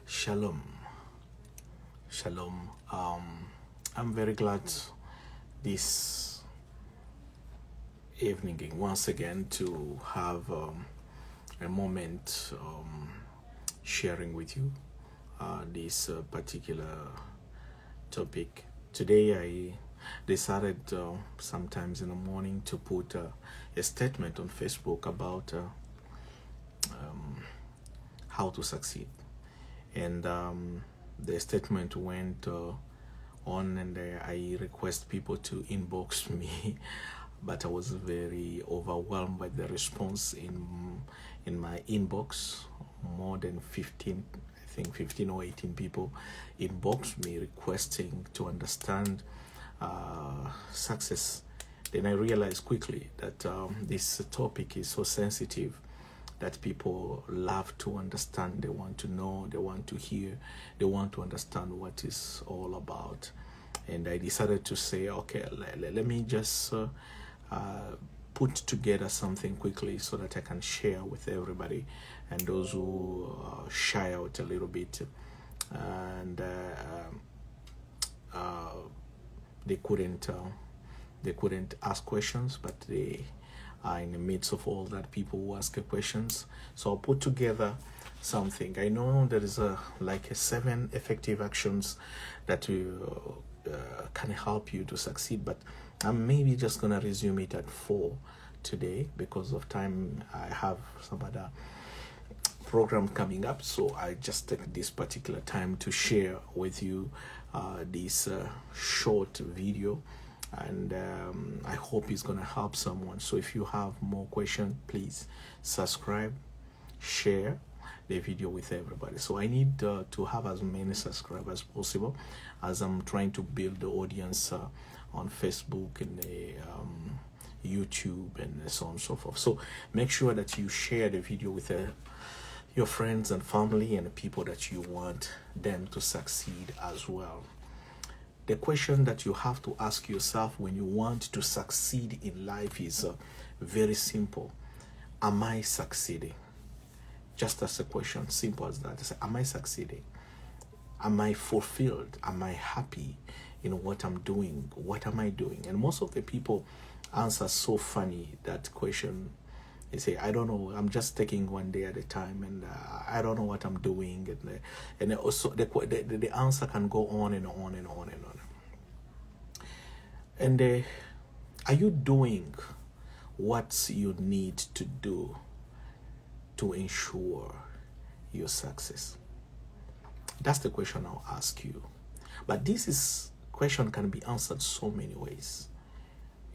Shalom. Shalom. I'm very glad this evening once again to have a moment sharing with you this particular topic. Today I decided sometimes in the morning to put a statement on Facebook about how to succeed. And the statement went on, and I request people to inbox me, but I was very overwhelmed by the response in my inbox. More than 15 or 18 people inboxed me requesting to understand success. Then I realized quickly that this topic is so sensitive that people love to understand. They want to know, they want to hear, they want to understand what it's all about. And I decided to say, okay, let me just put together something quickly so that I can share with everybody, and those who shy out a little bit and they couldn't ask questions, but they are in the midst of all that, people who ask questions. So I'll put together something. I know there is like 7 effective actions that can help you to succeed, but I'm maybe just gonna resume it at 4 today because of time. I have some other program coming up, so I just take this particular time to share with you this short video, and I hope it's going to help someone. So if you have more questions, please subscribe, share the video with everybody. So I need to have as many subscribers as possible, as I'm trying to build the audience on Facebook and the YouTube and so on and so forth. So make sure that you share the video with your friends and family and the people that you want them to succeed as well. The question that you have to ask yourself when you want to succeed in life is very simple. Am I succeeding? Just as a question, simple as that. Say, am I succeeding? Am I fulfilled? Am I happy in what I'm doing? What am I doing? And most of the people answer so funny that question. They say, I don't know, I'm just taking one day at a time, and I don't know what I'm doing. And also the answer can go on and on and on and on. And are you doing what you need to do to ensure your success? That's the question I'll ask you. But this question can be answered so many ways.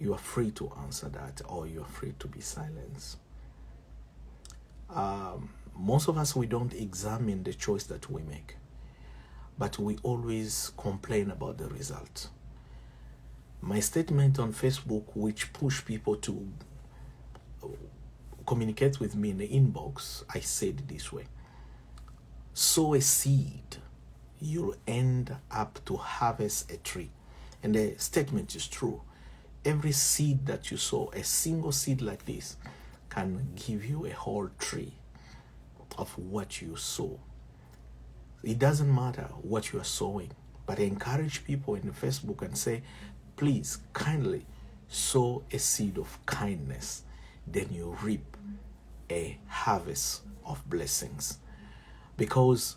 You are free to answer that, or you are free to be silenced. Most of us, we don't examine the choice that we make, but we always complain about the result. My statement on Facebook, which push people to communicate with me in the inbox, I said this way: sow a seed, you'll end up to harvest a tree. And the statement is true. Every seed that you sow, a single seed like this, can give you a whole tree of what you sow. It doesn't matter what you are sowing, but I encourage people in Facebook and say, please kindly sow a seed of kindness, then you reap a harvest of blessings. Because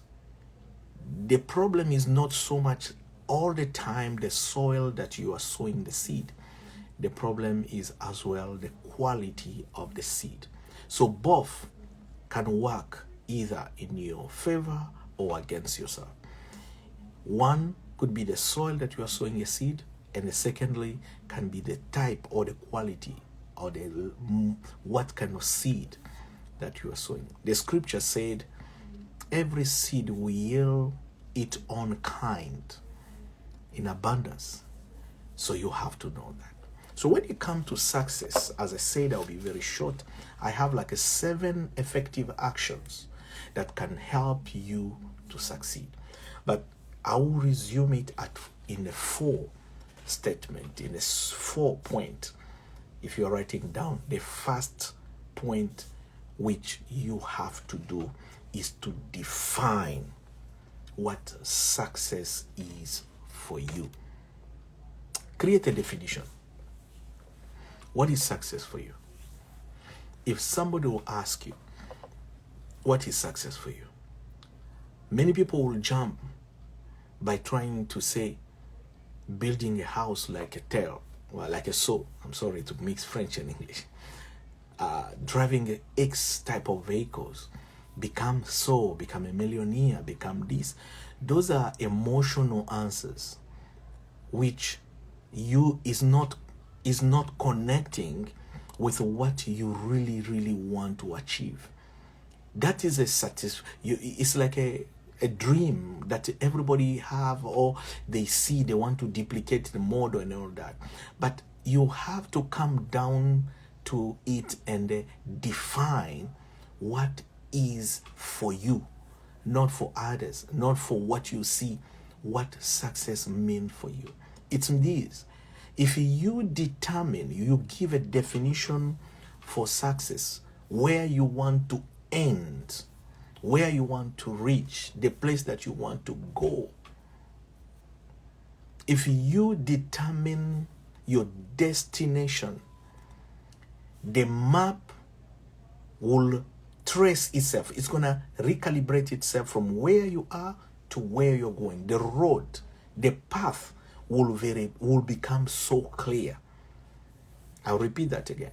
the problem is not so much all the time the soil that you are sowing the seed. The problem is as well the quality of the seed. So both can work either in your favor or against yourself. One could be the soil that you are sowing a seed, and the secondly can be the type or the quality or the what kind of seed that you are sowing. The scripture said, every seed will yield its own kind in abundance. So you have to know that. So when it comes to success, as I said, I'll be very short. I have like 7 effective actions that can help you to succeed. But I will resume it in a 4 statement, in a 4 point. If you are writing down, the first point which you have to do is to define what success is for you. Create a definition. What is success for you? If somebody will ask you, what is success for you? Many people will jump by trying to say, building a house like a tail, well, like a saw. I'm sorry to mix French and English. Driving X type of vehicles, become a millionaire, become this. Those are emotional answers, which is not connecting with what you really want to achieve. That is it's like a dream that everybody have, or they see, they want to duplicate the model and all that. But you have to come down to it and define what is for you, not for others, not for what you see, what success means for you. It's this. If you determine, you give a definition for success, where you want to end, where you want to reach, the place that you want to go. If you determine your destination, the map will trace itself. It's going to recalibrate itself from where you are to where you're going. The road, the path will become so clear. I'll repeat that again.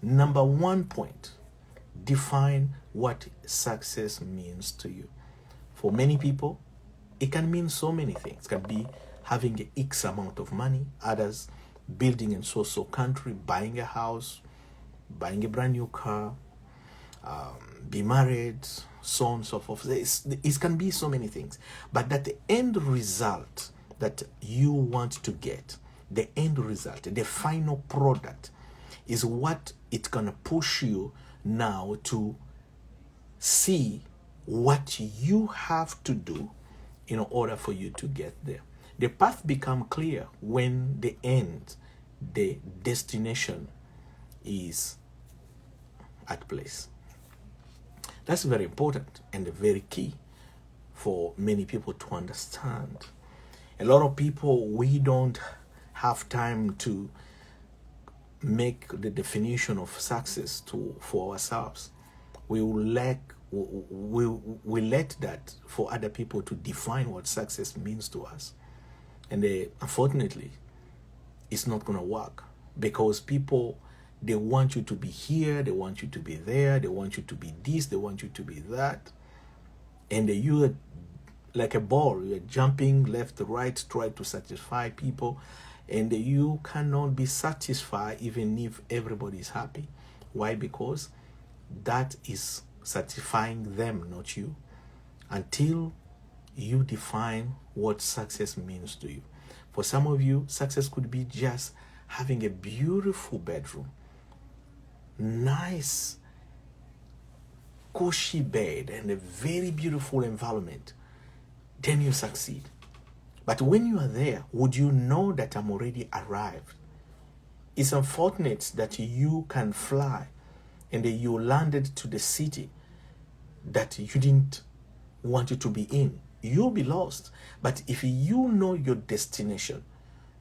Number 1 point, define what success means to you. For many people, it can mean so many things. It can be having an X amount of money, others building in so country, buying a house, buying a brand new car, be married, so on and so forth. It can be so many things. But that the end result that you want to get, the end result, the final product, is what it's going to push you now to see what you have to do in order for you to get there. The path becomes clear when the end, the destination is at place. That's very important and very key for many people to understand. A lot of people, we don't have time to make the definition of success for ourselves. We let that for other people to define what success means to us. And unfortunately, it's not going to work, because people, they want you to be here, they want you to be there, they want you to be this, they want you to be that. And you're like a ball, you're jumping left to right, try to satisfy people. And you cannot be satisfied even if everybody is happy. Why? Because that is satisfying them, not you. Until you define what success means to you. For some of you, success could be just having a beautiful bedroom, nice, cushy bed, and a very beautiful environment. Then you succeed. But when you are there, would you know that I'm already arrived? It's unfortunate that you can fly and you landed to the city that you didn't want you to be in. You'll be lost. But if you know your destination,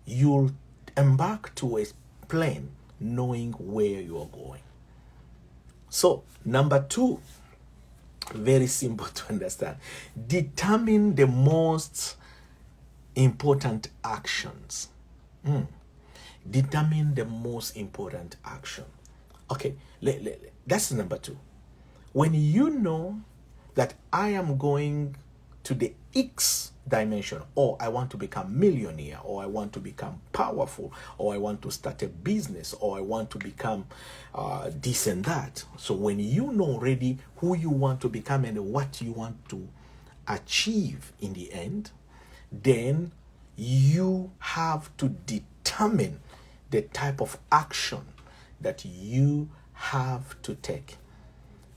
you'll embark to a plane knowing where you are going. So, number 2, very simple to understand. Determine the most important actions. Determine the most important action. Okay, that's number 2. When you know that I am going to the X dimension, or I want to become millionaire, or I want to become powerful, or I want to start a business, or I want to become this and that. So when you know already who you want to become and what you want to achieve in the end, then you have to determine the type of action that you have to take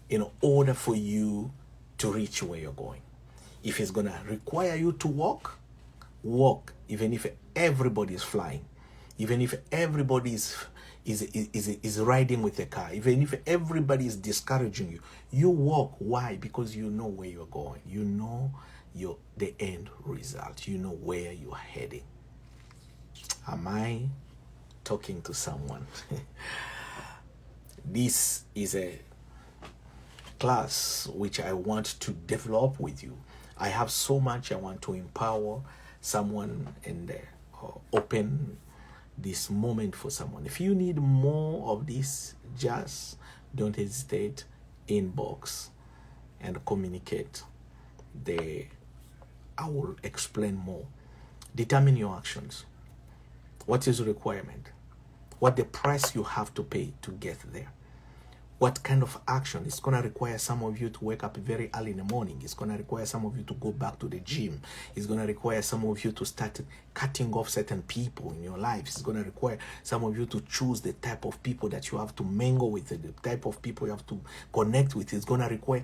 in order for you to reach where you're going. If it's going to require you to walk, even if everybody is flying, even if everybody is riding with a car, even if everybody is discouraging you, you walk. Why? Because you know where you're going. You know the end result. You know where you're heading. Am I talking to someone? This is a class which I want to develop with you. I have so much I want to empower someone and open this moment for someone. If you need more of this, just don't hesitate, inbox and communicate. I will explain more. Determine your actions. What is the requirement? What the price you have to pay to get there? What kind of action? It's going to require some of you to wake up very early in the morning. It's going to require some of you to go back to the gym. It's going to require some of you to start cutting off certain people in your lives. It's going to require some of you to choose the type of people that you have to mingle with, the type of people you have to connect with. It's going to require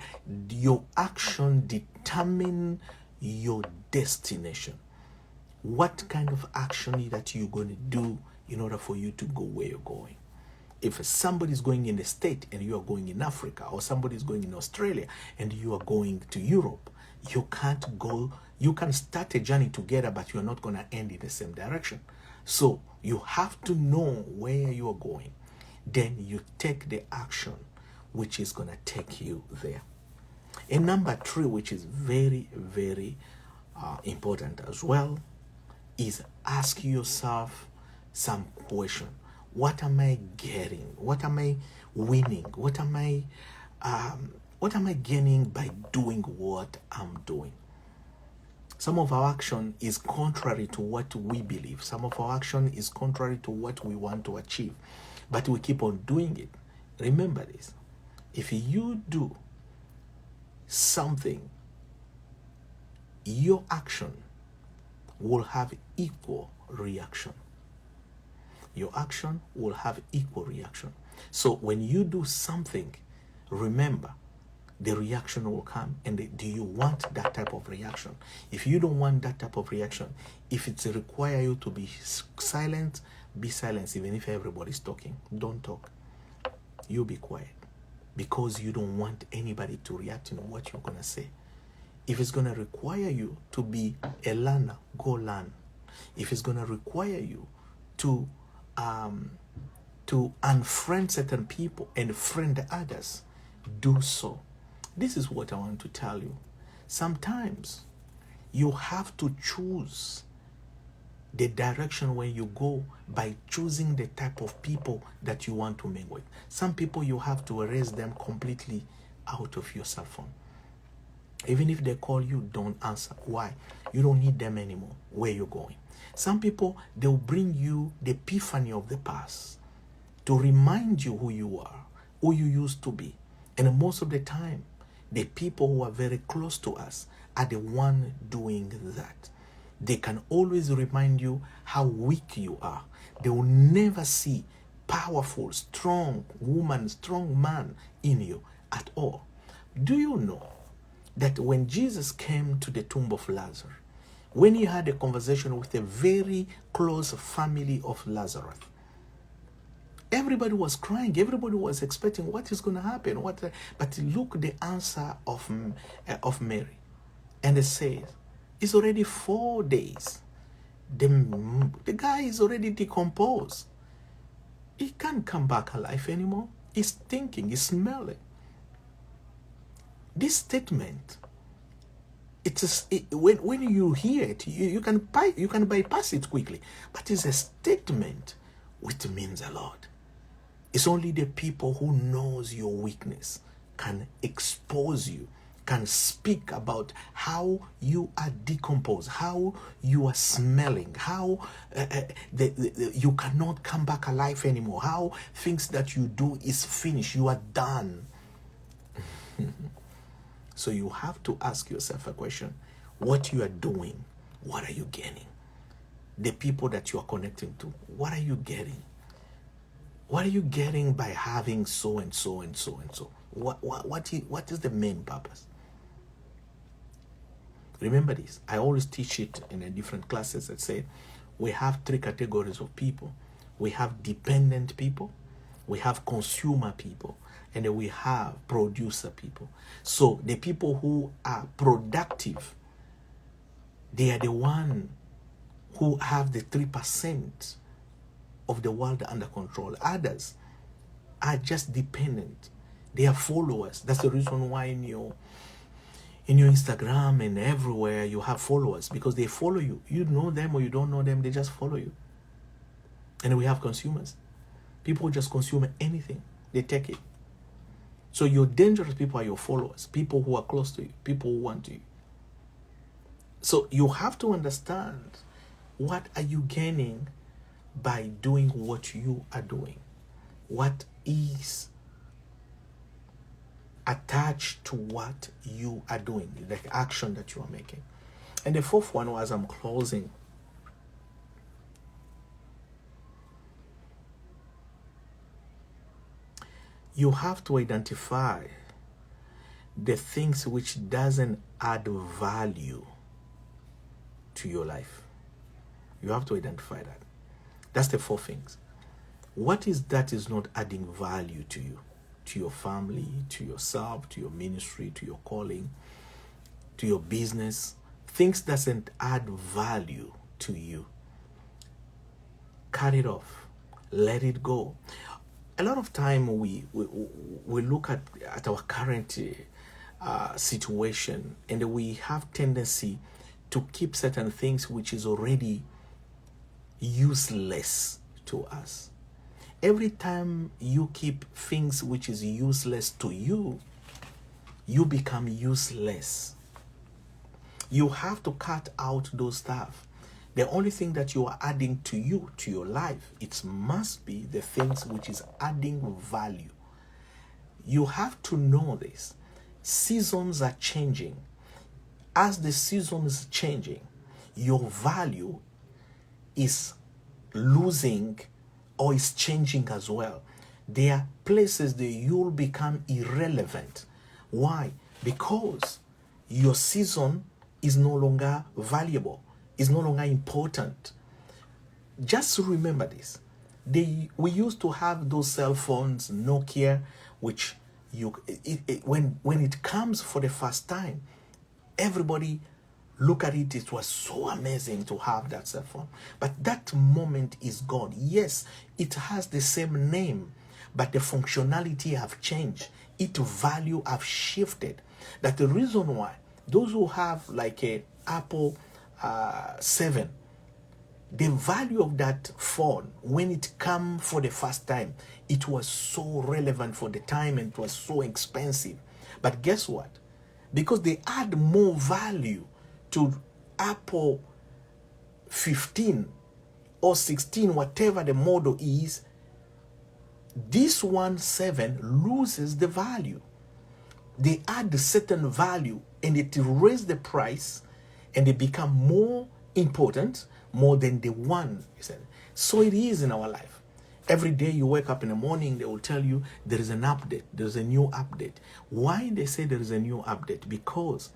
your action determine your destination. What kind of action that you're going to do in order for you to go where you're going? If somebody's going in the States and you are going in Africa, or somebody's going in Australia and you are going to Europe, you can't go, you can start a journey together, but you're not going to end in the same direction. So you have to know where you are going. Then you take the action which is going to take you there. And number 3, which is very, very important as well, is ask yourself some question. What am I getting? What am I winning? What am I gaining by doing what I'm doing? Some of our action is contrary to what we believe. Some of our action is contrary to what we want to achieve. But we keep on doing it. Remember this. If you do something, your action will have equal reaction. Your action will have equal reaction. So when you do something, remember, the reaction will come. And do you want that type of reaction? If you don't want that type of reaction, if it requires you to be silent, be silent. Even if everybody's talking, don't talk. You be quiet, because you don't want anybody to react to what you're going to say. If it's going to require you to be a learner, go learn. If it's going to require you to unfriend certain people and friend others, do so. This is what I want to tell you. Sometimes you have to choose the direction where you go by choosing the type of people that you want to mingle with. Some people, you have to erase them completely out of your cell phone. Even if they call you, don't answer. Why? You don't need them anymore where you're going. Some people, they'll bring you the epiphany of the past to remind you who you are, who you used to be. And most of the time, the people who are very close to us are the one doing that. They can always remind you how weak you are. They will never see powerful, strong woman, strong man in you at all. Do you know that when Jesus came to the tomb of Lazarus, when he had a conversation with a very close family of Lazarus, everybody was crying. Everybody was expecting what is going to happen. But look the answer of Mary. And it says, it's already 4 days. The guy is already decomposed. He can't come back alive anymore. He's thinking, he's smelling. This statement, when you hear it, you can bypass it quickly. But it's a statement which means a lot. It's only the people who knows your weakness can expose you, can speak about how you are decomposed, how you are smelling, how you cannot come back alive anymore, how things that you do is finished, you are done. So you have to ask yourself a question. What you are doing, what are you getting? The people that you are connecting to, what are you getting? What are you getting by having so and so and so and so? What is the main purpose? Remember this. I always teach it in a different classes that say we have 3 categories of people. We have dependent people, we have consumer people, and then we have producer people. So the people who are productive They are the one who have the 3% of the world under control. Others are just dependent. They are followers. That's the reason why in your Instagram and everywhere you have followers, because they follow you. You know them or you don't know them, they just follow you. And we have consumers. People just consume anything. They take it. So your dangerous people are your followers, people who are close to you, people who want you. So you have to understand, what are you gaining by doing what you are doing? What is attached to what you are doing, the action that you are making? And the fourth one, as I'm closing, you have to identify the things which doesn't add value to your life. You have to identify that. That's the four things. What is that is not adding value to you, to your family, to yourself, to your ministry, to your calling, to your business? Things doesn't add value to you. Cut it off. Let it go. A lot of time we look at our current situation, and we have tendency to keep certain things which is already useless to us. Every time you keep things which is useless to you, you become useless. You have to cut out those stuff. The only thing that you are adding to you, to your life, it must be the things which is adding value. You have to know this. Seasons are changing. As the season is changing, your value is losing or is changing as well. There are places that you'll become irrelevant. Why? Because your season is no longer valuable, is no longer important. Just remember this. We used to have those cell phones, Nokia, which when it comes for the first time, everybody look at it. It was so amazing to have that cell phone. But that moment is gone. Yes, it has the same name, but the functionality have changed. Its value have shifted. That's the reason why those who have like a Apple 7, the value of that phone, when it came for the first time, it was so relevant for the time and it was so expensive. But guess what? Because they add more value to Apple 15 or 16, whatever the model is, this one 7 loses the value. They add a certain value and it raises the price, and they become more important, more than the one. So it is in our life. Every day you wake up in the morning, they will tell you there is an update. There's a new update. Why they say there is a new update? Because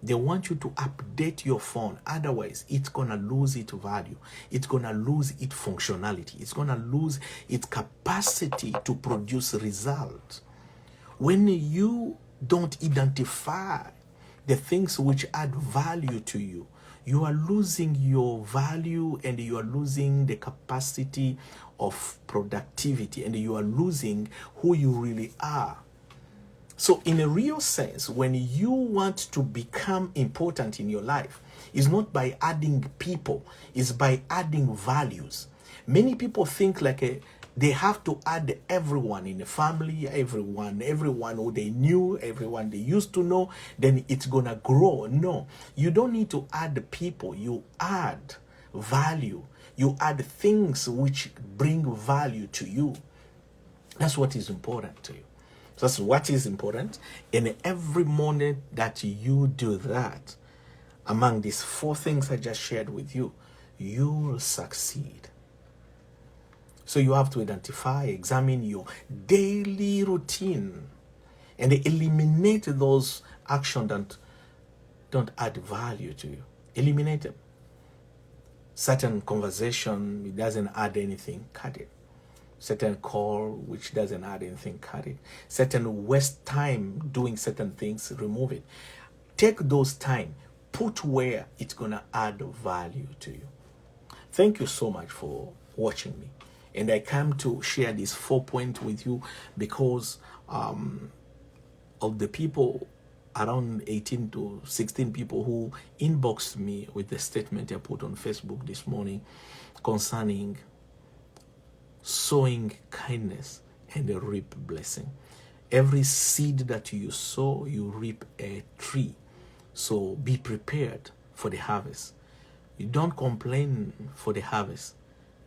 they want you to update your phone. Otherwise, it's going to lose its value. It's going to lose its functionality. It's going to lose its capacity to produce results. When you don't identify the things which add value to you, you are losing your value, and you are losing the capacity of productivity, and you are losing who you really are. So in a real sense, when you want to become important in your life, it's not by adding people, it's by adding values. Many people think like they have to add everyone in the family, everyone who they knew, everyone they used to know, then it's gonna grow. No, you don't need to add people. You add value. You add things which bring value to you. That's what is important to you. That's what is important. And every moment that you do that, among these 4 things I just shared with you, you'll succeed. So you have to identify, examine your daily routine, and eliminate those actions that don't add value to you. Eliminate them. Certain conversation, it doesn't add anything, cut it. Certain call which doesn't add anything, cut it. Certain waste time doing certain things, remove it. Take those time, put where it's going to add value to you. Thank you so much for watching me. And I come to share this 4 points with you because of the people, around 18 to 16 people who inboxed me with the statement I put on Facebook this morning concerning sowing kindness and reap blessing. Every seed that you sow, you reap a tree. So be prepared for the harvest. You don't complain for the harvest.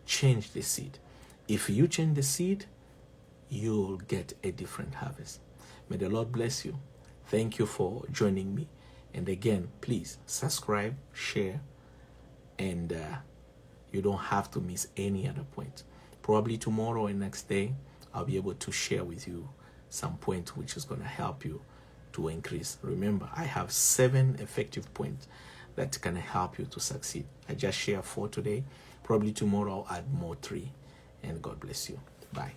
Change the seed. If you change the seed, you'll get a different harvest. May the Lord bless you. Thank you for joining me. And again, please subscribe, share, and you don't have to miss any other point. Probably tomorrow and next day, I'll be able to share with you some points which is going to help you to increase. Remember, I have 7 effective points that can help you to succeed. I just share 4 today. Probably tomorrow I'll add more 3. And God bless you. Bye.